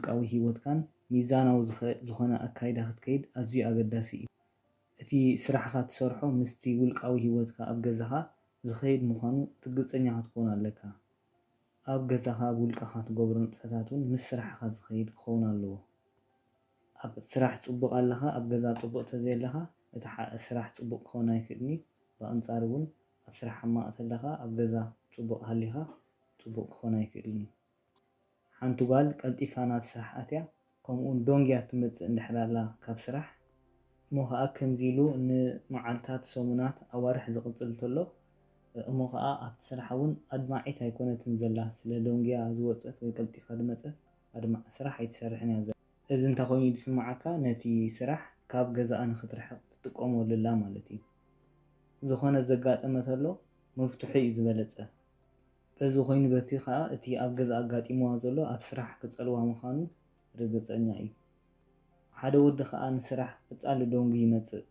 ውልቃዊ ሂወትካን ሚዛናዊ ዝኾነ ኣካይዳ ክትከይድ ኣዝዩ ኣገዳሲ እዩ። እቲ ስራሕካ ትሰርሖ ምስቲ ውልቃዊ ሂወትካ ኣብ ገዛኻ ዝኸይድ ምዃኑ ርግፀኛ ክትከውን ኣለካ። ኣብ ገዛኻ ውልቀኻ ትገብሮ ንጥፈታት እውን ምስ ስራሕካ ዝኸይድ ክኸውን ኣለዎ። ኣብ ስራሕ ፅቡቅ ኣለኻ ኣብ ገዛ ፅቡቅ ተዘይለኻ እቲ ስራሕ ፅቡቅ ክኸውን ኣይክእልኒ። ብኣንፃር እውን ኣብ ስራሕ ሕማቕ ተለኻ ኣብ ገዛ ፅቡቅ ሃሊኻ ፅቡቅ ክኸውን ኣይክእልኒ። ሓንቲ ጓል ቀልጢፋ ናብ ስራሕ ኣትያ ከምኡውን ዶንግያ ትመፅእ እንድሕር ኣላ ካብ ስራሕ እሞ ከዓ ከምዚ ኢሉ ንመዓልታት ሰሙናት ኣዋርሕ ዝቕፅል እንተሎ እሞ ከዓ ኣብቲ ስራሕ እውን ኣድማዒት ኣይኮነትን ዘላ ስለ ዶንግያ ዝወፀት ወይ ቀልጢፋ ዝመፀት ስራሕ ኣይትሰርሕን እያ ዘላ። እዚ እንታይ ኮይኑ ዝስማዓካ ነቲ ስራሕ ካብ ገዛኣ ንክትርሕቅ ትጥቀመሉላ ማለት እዩ። ዝኾነ ዘጋጠመ ተሎ መፍትሑ እዩ ዝበለፀ። በዚ ኮይኑ በቲ ከዓ እቲ ኣብ ገዛ ኣጋጢምዋ ዘሎ ኣብ ስራሕ ክፀልዋ ምዃኑ ርግፀኛ እዩ። ሓደ ወዲ ከዓ ንስራሕ ቀፃሊ ዶንጉ ይመፅእ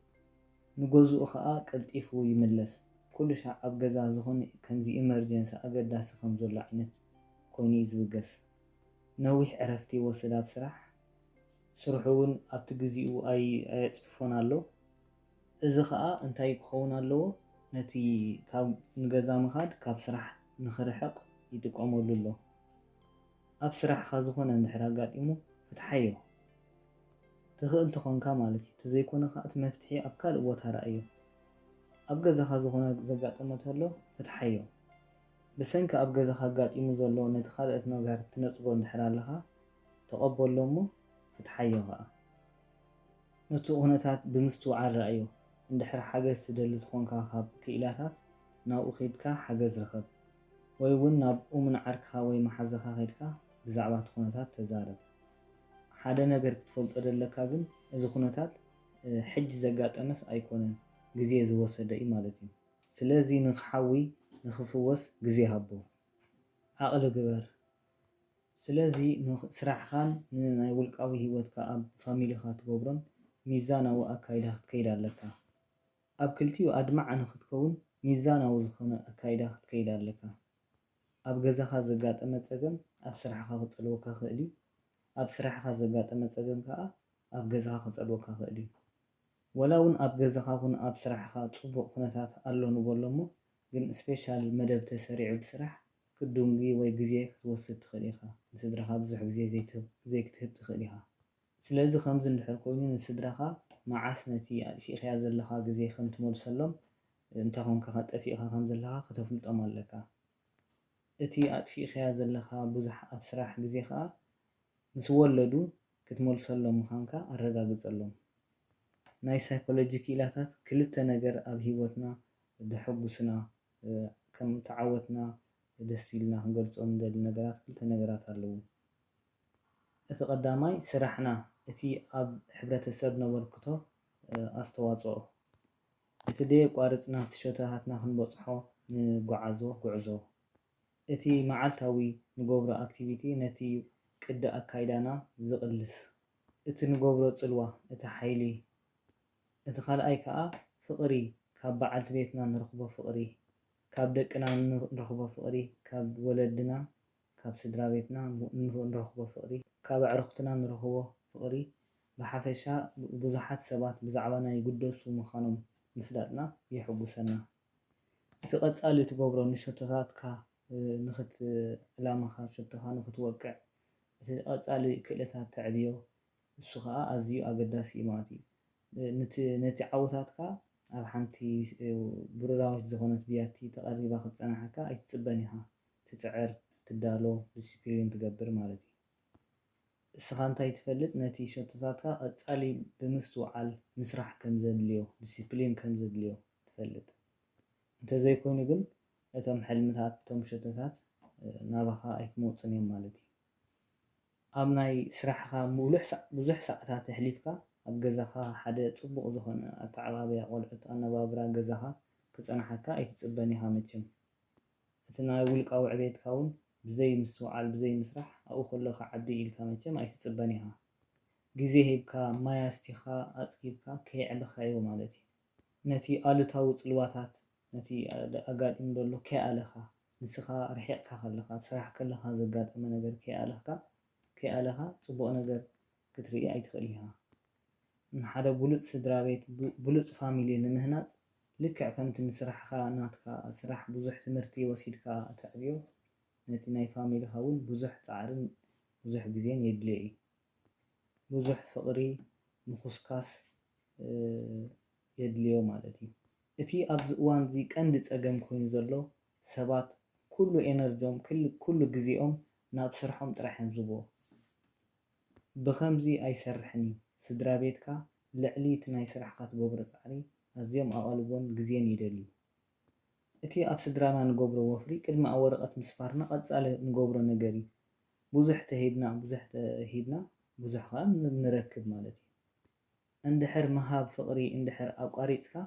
ንገዝኡ ከዓ ቀልጢፉ ይምለስ ኩሉ ሻዕ ኣብ ገዛ ዝኾነ ከምዚ ኢመርጀንሲ ኣገዳሲ ከም ዘሎ ዓይነት ኮይኑ እዩ ዝብገስ። ነዊሕ ዕረፍቲ ይወስድ ኣብ ስራሕ ስርሑ እውን ኣብቲ ግዚኡ ኣየፅፍፎን ኣሎ። እዚ ከዓ እንታይ ክኸውን ኣለዎ ነቲ ካብ ንገዛ ምኻድ ካብ ስራሕ ንክርሕቅ ይጥቀመሉ ኣሎ። ኣብ ስራሕካ ዝኾነ እንድሕር ኣጋጢሙ ፍትሓዮ ትኽእል ተኾንካ ማለት እዩ። ተዘይኮነ ከዓ እቲ መፍትሒ ኣብ ካልእ ቦታ ረኣዮ። ኣብ ገዛኻ ዝኾነ ዘጋጠመ ተሎ ፍትሓዮ ብሰንኪ ኣብ ገዛኻ ኣጋጢሙ ዘሎ ነቲ ካልኦት ነገር ትነፅጎ እንድሕር ኣለኻ ተቐበሎ እሞ ፍትሓዮ ከዓ ነቲ ኩነታት ብምስትውዓል ረኣዮ። እንድሕር ሓገዝ ትደሊ ትኾንካ ካብ ክኢላታት ናብኡ ከይድካ ሓገዝ ረኸብ ወይ እውን ናብ ኡምን ዓርክኻ ወይ መሓዘኻ ከይድካ ብዛዕባ እቲ ኩነታት ተዛረብ። ሓደ ነገር ክትፈልጦ ዘለካ ግን እዚ ኩነታት ሕጂ ዘጋጠመስ ኣይኮነን ግዜ ዝወሰደ እዩ ማለት እዩ። ስለዚ ንክሓዊ ንክፍወስ ግዜ ሃቦ ዓቕሊ ግበር። ስለዚ ስራሕኻን ንናይ ውልቃዊ ሂወትካ ኣብ ፋሚሊካ ትገብሮን ሚዛናዊ ኣካይዳ ክትከይድ ኣለካ። ኣብ ክልቲኡ ኣድማዕ ንክትከውን ሚዛናዊ ዝኾነ ኣካይዳ ክትከይድ ኣለካ። ኣብ ገዛኻ ዘጋጠመ ፀገም ኣብ ስራሕካ ክፀልወካ ይኽእል እዩ። ኣብ ስራሕካ ዘጋጠመ ፀገም ከዓ ኣብ ገዛኻ ክፀልወካ ይኽእል እዩ። ወላ እውን ኣብ ገዛኻ ይኹን ኣብ ስራሕካ ፅቡቅ ኩነታት ኣሎ ንበሎ እሞ ግን ስፔሻል መደብ ተሰሪዑ ብስራሕ ክዱንጊ ወይ ግዜ ክትወስድ ትኽእል ኢኻ። ንስድራኻ ብዙሕ ግዜ ዘይክትህብ ትኽእል ኢኻ። ስለዚ ከምዚ እንድሕር ኮይኑ ንስድራኻ መዓስ ነቲ ኣጥፊእኻዮ ዘለካ ግዜ ከም ትመልሰሎም እንታይ ኮንካ ጠፊእካ ከም ዘለካ ክተፍልጦም ኣለካ። እቲ ኣጥፊእኻዮ ዘለካ ብዙሕ ኣብ ስራሕ ግዜ ከዓ ምስ ወለዱ ክትመልሰሎም ምዃንካ ኣረጋግፀሎም። ናይ ሳይኮሎጂ ክኢላታት ክልተ ነገር ኣብ ሂወትና ዘሐጉስና ከም ተዓወትና ደስ ኢልና ክንገልፆም ንደሊ ነገራት ክልተ ነገራት ኣለዉ። እቲ ቀዳማይ ስራሕና እቲ ኣብ ሕብረተሰብ ነበርክቶ ኣስተዋፅኦ እቲ ደየቋርፅ ናብቲ ሸቶታትና ክንበፅሖ ንጓዓዞ ጉዕዞ እቲ መዓልታዊ ንገብሮ ኣክቲቪቲ ነቲ ቅዲ ኣካይዳና ዝቕልስ እቲ ንገብሮ ፅልዋ እቲ ሓይሊ እቲ ካልኣይ ከዓ ፍቕሪ ካብ በዓልቲ ቤትና ንረክቦ ፍቕሪ ካብ ደቅና ንረክቦ ፍቕሪ ካብ ወለድና ካብ ስድራ ቤትና ንረክቦ ፍቕሪ ካብ ኣዕርክትና ንረክቦ ፍቕሪ ብሓፈሻ ብዙሓት ሰባት ብዛዕባና ይግደሱ ምዃኖም ምፍላጥና የሐጉሰና። እቲ ቀፃሊ ትገብሮ ንሸቶታትካ ዕላማኻ ሸቶኻ ንክትወቅዕ እቲ ቀፃሊ ክእለታት ተዕብዮ እሱ ከዓ ኣዝዩ ኣገዳሲ እዩ ማለት እዩ። ነቲ ዓወታትካ ኣብ ሓንቲ ብሩራዊት ዝኾነት ቢያቲ ተቐሪባ ክትፀናሐካ ኣይትፅበን ኢኻ ትፅዕር ትዳሎ ዲሲፕሊን ትገብር ማለት እዩ። እስኻ እንታይ ትፈልጥ ነቲ ሸቶታትካ ቀፃሊ ብምስትውዓል ምስራሕ ከም ዘድልዮ ዲሲፕሊን ከም ዘድልዮ ትፈልጥ። እንተዘይኮይኑ ግን እቶም ሕልምታት እቶም ሸቶታት ናባኻ ኣይክመፁን እዮም ማለት እዩ። ኣብ ናይ ስራሕካ ብዙሕ ሰዓታት ኣሕሊፍካ ኣብ ገዛኻ ሓደ ፅቡቅ ዝኾነ ኣተዓባብያ ቆልዑት ኣነባብራ ገዛኻ ክፀናሐካ ኣይትፅበን ኢኻ መቸም። እቲ ናይ ውልቃዊ ዕቤትካ እውን ብዘይ ምስትውዓል ብዘይ ምስራሕ ኣብኡ ከሎ ክዓቢ ኢልካ መቸም ኣይትፅበን ኢኻ። ግዜ ሂብካ ማይ ኣስቲኻ ኣፅጊብካ ከየዕብኻዮ ማለት እዩ። ነቲ ኣሉታዊ ፅልዋታት ነቲ ኣጋጢሙ ዘሎ ከይኣለኻ ንስኻ ርሒቕካ ከለኻ ኣብ ስራሕ ከለኻ ዘጋጠመ ነገር ከይኣለኽካ كألها صبوا نجار كتري أي تخليها من حدا بلوت سدرابيت بلوت فاميلي نمهنات لك كم تنسرح خاناتك سرح بزح تمرتي وسيلك تعبيو نتي ناي فاميلي خاون بزح تعرن بزح جزين يدلي بزح فقري مخصكاس يدليو مالتي اتي أبز وان زي كندس أجمع كوين زلو سبات كله إنرجيهم كله جزيئهم ناب سرحهم ترحم زبو بخمزي أي سرحني سدرا بيتك لعلي تناي سرحك تجبر صعري أزيم أقلبون جزيان يدلي اتي أب سدرانا نجبر وفري كل ما أورقت مسفارنا قد سأل نجبر نجري بوزح تهيدنا بوزح خان نركب مالتي اندحر مهاب فقري اندحر أقاريتك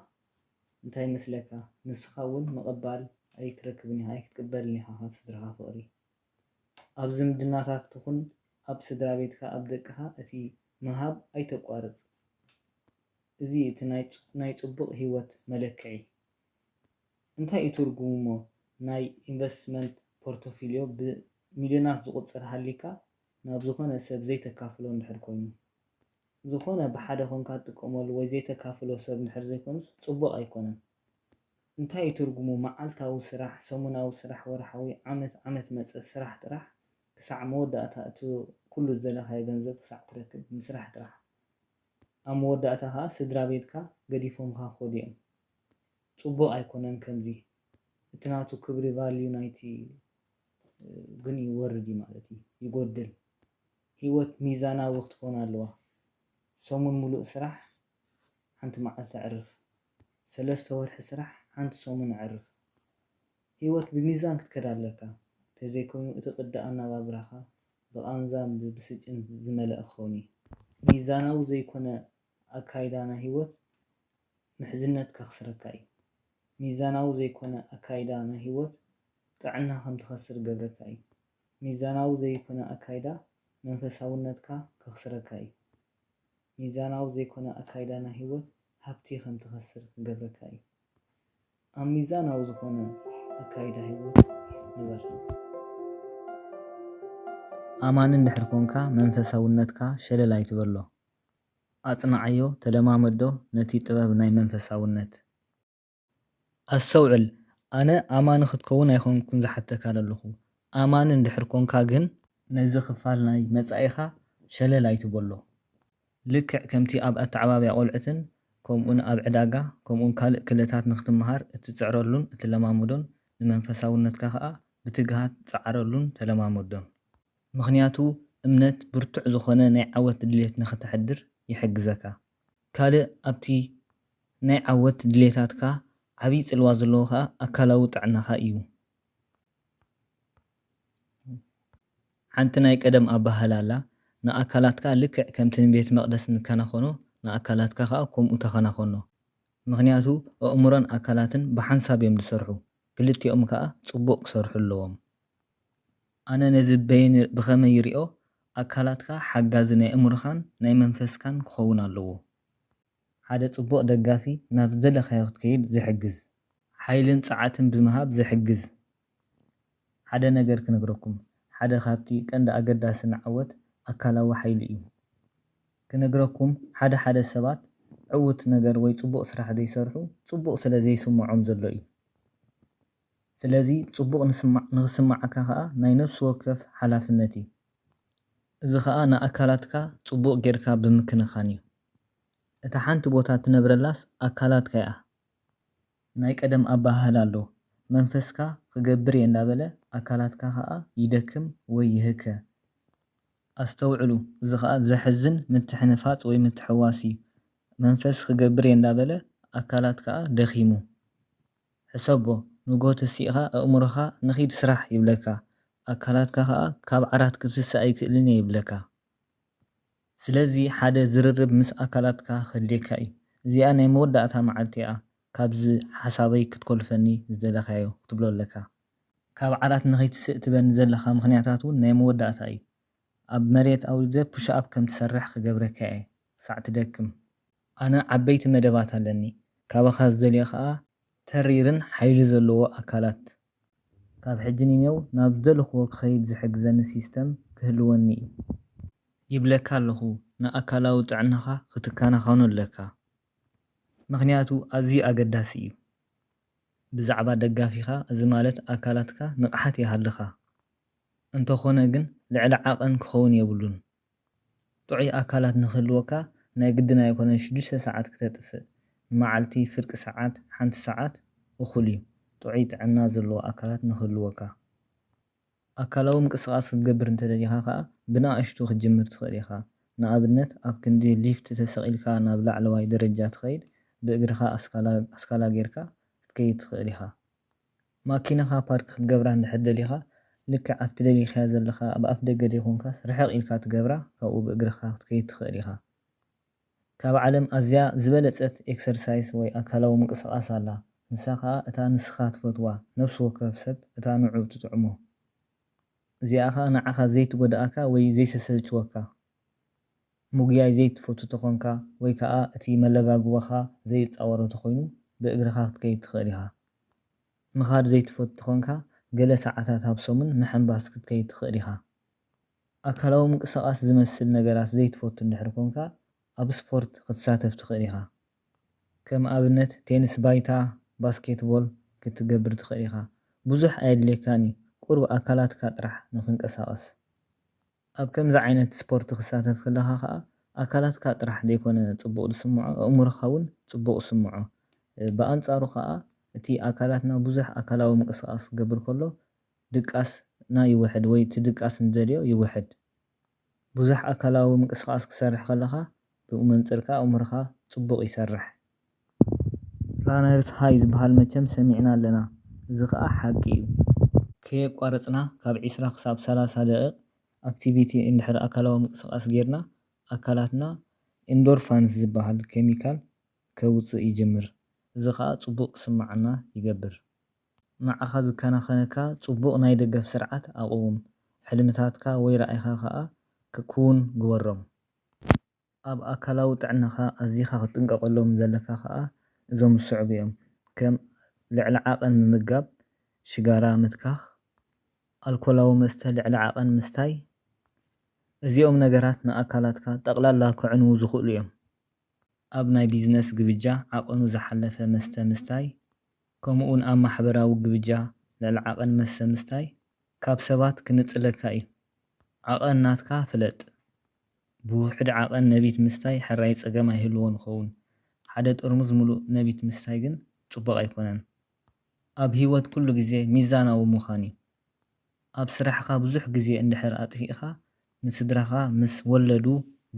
انتي مسلك نسخاون مقبال أي تركبني هاي تقبلني هاف سدرها فقري أب زمدناتك تكون أب سدرا بيتك أب دقها أتي مهاب أي تقارص زي تناي صبق هيوت ملكعي انتي ترجمو ناي investment portfolio بمليونات زقصر هاليكا ناب زخونة سب زي تكافلو نحر كوينو زخونة بحدا خونكا تقومول وزي تكافلو سب نحر زي كونس صبق أيكونن انتي ترجمو معالتاو سراح سموناو سراح ورحوي عمت مص سراح طرح كسع موداتا اتو كل الزلخ هاي جنزب كسع تركب مسرح طرح أموداتها سدرا بيتك قديفهم خوديهم صبق أيكونن كمزي اتناتو كبري فاليو نايتي غني وردي مالتي يقدل هيوت ميزانا وقت كون اللوا سومن ملوء سرح حنت معل تعرف سلسة ورح سرح حنت سومن عرف هيوت بميزان كتكدال لك تزيكونو اتقدأ أنا بابرخا بأنزام بسجن زملاء أخوني ميزانا وزيكونا أكايدانا هيوت محزنت كخسركاي ميزاناو زيكونا أكايدانا هيوت طعنا هم تخسر قبركاي ميزاناو زيكونا أكايدا منفساونتك كخسركاي ميزاناو زيكونا أكايدانا هيوت هبتي هم تخسر قبركاي أم ميزاناو زيكونا أكايدا هيوت نبر أمان ندحركونك منفساونتك شللاي تبلو أصنعيو تلمامدو نتي طباب ناي منفساونت السوعل أنا أمان خدكون يخون كن زحتك على اللخو أمان اندحر كون كاغن نزي خفال ناي مصايخا شللاي تبلو لك كمتي أب أتعبابي قلعتن كومون أب عداقا كومون كالق كلتات نختمهار اتتصعرلون اتلمامدون نمنفساونتك خا بتقهات تصعرلون تلمامدون مخنياتو امنت برتع زخونه ناي عوت دليت نختحدر يحجزك كالق أبتي ناي عوت دليتاتك عبي صلوا زلوها أكلاو طعناها إيو حنت ناي قدم أبهلالا نأكلاتك لك كمتن بيت مقدس نكنخونو نأكلاتك كم تخنخونو مغنياتو أمران أكلاتن بحنساب يم دسرحو كلتيኦም ከዓ ጽቡቕ ክሰርሑ ኣለዎም ኣነ ነዚ በይን ብኸመይ ይሪኦ ኣካላትካ ሓጋዚ ናይ እምሮኻን ናይ መንፈስካን ክኸውን ኣለዎ ሓደ ጽቡቕ ደጋፊ ናብ ዘለኻዮ ክትከይድ ዝሕግዝ ሓይልን ጸዓትን ብምሃብ ዝሕግዝ ሓደ ነገር ክነግረኩም ሓደ ካብቲ ቀንዲ ኣገዳሲ ንዓወት ኣካላዊ ሓይሊ እዩ ክነግረኩም ሓደ ሰባት ዕውት ነገር ወይ ጽቡቕ ስራሕ ዘይሰርሑ ጽቡቕ ስለ ዘይስምዖም ዘሎ እዩ ስለዚ ጽቡቕ ንኽስማዓካ ከዓ ናይ ነፍሲ ወከፍ ሓላፍነት እዩ እዚ ከዓ ንኣካላትካ ጽቡቕ ጌርካ ብምክንኻን እዩ እታ ሓንቲ ቦታ ትነብረላስ ኣካላትካ እያ ናይ ቀደም ኣባህል ኣሎ መንፈስካ ክገብር እየ እንዳበለ ኣካላትካ ከዓ ይደክም ወይ ይህከ ኣስተውዕሉ እዚ ከዓ ዘሕዝን ምትሕንፋጽ ወይ ምትሕዋስ እዩ መንፈስ ክገብር እየ እንዳበለ ኣካላት ከዓ ደኺሙ ሕሰቦ ንጎት ሲኢኻ ኣእምሮኻ ንኺድ ስራሕ ይብለካ ኣካላትካ ከዓ ካብ ዓራት ክትስእ ኣይክእልን ይብለካ ስለዚ ሓደ ዝርርብ ምስ ኣካላትካ ክህልየካ እዩ እዚኣ ናይ መወዳእታ መዓልቲ እያ ካብዚ ሓሳበይ ክትኮልፈኒ ዝደለኻዮ ክትብሎ ኣለካ ካብ ዓራት ንኸይትስእ ትበኒ ዘለኻ ምኽንያታት እውን ናይ መወዳእታ እዩ ኣብ መሬት ኣውሪደ ፑሽኣፕ ከም ትሰርሕ ክገብረካ እየ ክሳዕ ትደክም ኣነ ዓበይቲ መደባት ኣለኒ ካባኻ ዝደልዮ ከዓ ተሪርን ሓይሊ ዘለዎ ኣካላት ካብ ሕጂ ንኔው ናብ ዝደለኽዎ ክኸይድ ዝሕግዘኒ ሲስተም ክህልወኒ እዩ ይብለካ ኣለኹ ንኣካላዊ ጥዕናኻ ክትከናኸኖ ኣለካ። ምክንያቱ ኣዝዩ ኣገዳሲ እዩ። ብዛዕባ ደጋፊኻ እዚ ማለት ኣካላትካ ንቕሓት ይሃልኻ። እንተኾነ ግን ልዕሊ ዓቐን ክኸውን የብሉን። ጥዑይ ኣካላት ንክህልወካ ናይ ግድን ኣይኮነን 6 ሰዓት ክተጥፍእ፣ መዓልቲ ፍርቂ ሰዓት ሓንቲ ሰዓት እኹል እዩ ጥዑይ ጥዕና ዘለዎ ኣካላት ንክህልወካ። ኣካላዊ ምንቅስቓስ ክትገብር እንተደሊኻ ከዓ ብንኣሽቱ ክትጅምር ትኽእል ኢኻ። ንኣብነት ኣብ ክንዲ ሊፍቲ ተሰቒልካ ናብ ላዕለዋይ ደረጃ ትኸይድ፣ ብእግርኻ ኣስካላ ጌርካ ክትከይድ ትኽእል ኢኻ። ማኪናኻ ፓርክ ክትገብራ እንድሕር ደሊኻ ልክዕ ኣብቲ ደሊኽያ ዘለኻ ኣብ ኣፍ ደገ ዘይኮንካስ ርሕቕ ኢልካ ትገብራ፣ ካብኡ ብእግርኻ ክትከይድ ትኽእል ኢኻ። ካብ ዓለም ኣዝያ ዝበለፀት ኤክሰርሳይዝ ወይ ኣካላዊ ምንቅስቓስ ኣላ። ንሳ ከዓ እታ ንስኻ ትፈትዋ ነፍሲ ወከፍ ሰብ እታ ንዑ ትጥዕሞ እዚኣ ከዓ ንዓኻ ዘይትጎድኣካ ወይ ዘይተሰልችወካ። ሙጉያይ ዘይትፈቱ ተኾንካ ወይ ከዓ እቲ መለጋግቦኻ ዘይፃወሮ ተኾይኑ ብእግርኻ ክትከይድ ትኽእል ኢኻ። ምኻድ ዘይትፈቱ ተኾንካ ገለ ሰዓታት ኣብ ሰሙን ምሕንባስ ክትከይድ ትኽእል ኢኻ። ኣካላዊ ምንቅስቓስ ዝመስል ነገራት ዘይትፈቱ እንድሕር ኮንካ ኣብ ስፖርት ክትሳተፍ ትኽእል ኢኻ። ከም ኣብነት ቴኒስ ባይታ፣ ባስኬትቦል ክትገብር ትኽእል ኢኻ። ብዙሕ ኣየድልየካን እዩ፣ ቁሩብ ኣካላትካ ጥራሕ ንክንቀሳቐስ። ኣብ ከምዚ ዓይነት ስፖርት ክሳተፍ ከለኻ ከዓ ኣካላትካ ጥራሕ ዘይኮነ ፅቡቕ ዝስምዖ ኣእሙሮኻ እውን ፅቡቕ ይስምዖ። ብኣንፃሩ ከዓ እቲ ኣካላትና ብዙሕ ኣካላዊ ምንቅስቓስ ክገብር ከሎ ድቃስና ይውሕድ ወይ እቲ ድቃስ ንደልዮ ይውሕድ። ብዙሕ ኣካላዊ ምንቅስቓስ ክሰርሕ ከለኻ ብኡ መንፅርካ ኣእሙሮኻ ፅቡቕ ይሰርሕ። ራነርስ ሃይ ዝበሃል መቸም ሰሚዕና ኣለና። እዚ ከዓ ሓቂ እዩ። ከየቋረፅና ካብ 20 ክሳብ 30 ደቂቕ ኣክቲቪቲ እንድሕር ኣካላዊ ምንቅስቓስ ጌርና ኣካላትና ኢንዶርፋንስ ዝበሃል ኬሚካል ከውፅእ ይጅምር። እዚ ከዓ ፅቡቕ ክስማዓና ይገብር። ንዓኻ ዝከናኸነካ ፅቡቕ ናይ ደገፍ ስርዓት ኣቕውም። ሕልምታትካ ወይ ራእይኻ ከዓ ክክውን ግበሮም። ኣብ ኣካላዊ ጥዕናኻ ኣዝኻ ክትጥንቀቐሎም ዘለካ ከዓ እዞም ዝስዕቡ እዮም። ከም ልዕሊ ዓቐን ምምጋብ፣ ሽጋራ ምትካኽ፣ ኣልኮላዊ መስተ ልዕሊ ዓቐን ምስታይ፣ እዚኦም ነገራት ንኣካላትካ ጠቕላላ ክዕንዉ ዝኽእሉ እዮም። ኣብ ናይ ቢዝነስ ግብጃ ዓቐኑ ዝሓለፈ መስተ ምስታይ፣ ከምኡውን ኣብ ማሕበራዊ ግብጃ ልዕሊ ዓቐን መስተ ምስታይ ካብ ሰባት ክንፅለካ እዩ። ዓቐን ናትካ ፍለጥ። ብውሕድ ዓቐን ነቢት ምስታይ ሕራይ ፀገም ኣይህልዎን ይኸውን። ሓደ ጥርሙዝ ሙሉእ ነቢት ምስታይ ግን ፅቡቕ ኣይኮነን። ኣብ ሂወት ኩሉ ግዜ ሚዛናዊ ምዃን እዩ። ኣብ ስራሕኻ ብዙሕ ግዜ እንድሕር ኣጥፊእኻ ንስድራኻ ምስ ወለዱ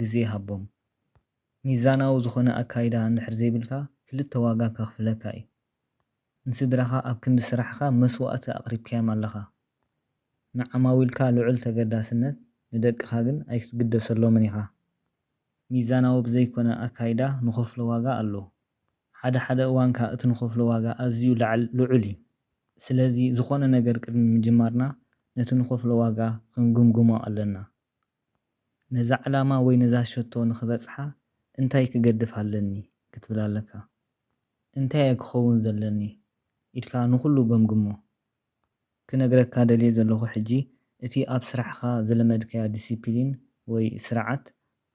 ግዜ ሃቦም። ሚዛናዊ ዝኾነ ኣካይዳ እንድሕር ዘይብልካ ክልተ ዋጋ ከኽፍለካ እዩ። ንስድራኻ ኣብ ክንዲ ስራሕኻ መስዋእቲ ኣቕሪብካዮም ኣለኻ። ንዓማዊልካ ልዑል ተገዳስነት ንደቅኻ ግን ኣይትግደሰሎምን ኢኻ። ሚዛናዊ ብዘይኮነ ኣካይዳ ንኸፍሎ ዋጋ ኣሎ። ሓደ ሓደ እዋንካ እቲ ንኸፍሎ ዋጋ ኣዝዩ ልዑል እዩ። ስለዚ ዝኾነ ነገር ቅድሚ ምጅማርና ነቲ ንኸፍሎ ዋጋ ክንግምግሞ ኣለና። ነዛ ዕላማ ወይ ነዛ ሸቶ ንኽበፅሓ እንታይ ክገድፍ ኣለኒ ክትብል ኣለካ። እንታይ ክኸውን ዘለኒ ኢልካ ንኩሉ ገምግሞ። ክነግረካ ደልየ ዘለኹ ሕጂ እቲ ኣብ ስራሕኻ ዘለመድካያ ዲሲፕሊን ወይ ስርዓት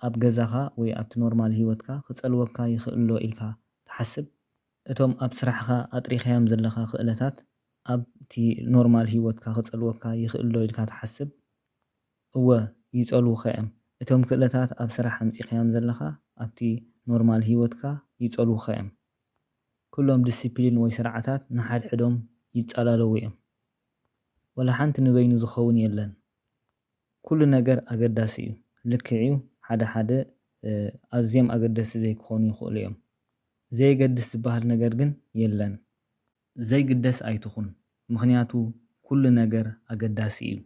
ኣብ ገዛኻ ወይ ኣብቲ ኖርማል ሂወትካ ክፀልወካ ይኽእል ዶ ኢልካ ትሓስብ? እቶም ኣብ ስራሕኻ ኣጥሪኽያም ዘለኻ ክእለታት ኣብቲ ኖርማል ሂወትካ ክፀልወካ ይኽእል ዶ ኢልካ ትሓስብ? እወ ይፀልዉካ እዮም። እቶም ክእለታት ኣብ ስራሕ ኣምፂኽያም ዘለኻ ኣብቲ ኖርማል ሂወትካ ይፀልዉካ እዮም። ኩሎም ዲሲፕሊን ወይ ስርዓታት ንሓድሕዶም ይፀላለዉ እዮም። ወላ ሓንቲ ንበይኑ ዝኸውን የለን። ኩሉ ነገር ኣገዳሲ እዩ። ልክዕ ሓደ ሓደ ኣዝዮም ኣገደስቲ ዘይክኾኑ ይኽእሉ እዮም። ዘየገድስ ዝበሃል ነገር ግን የለን። ዘይግደስ ኣይትኹን፣ ምክንያቱ ኩሉ ነገር ኣገዳሲ እዩ።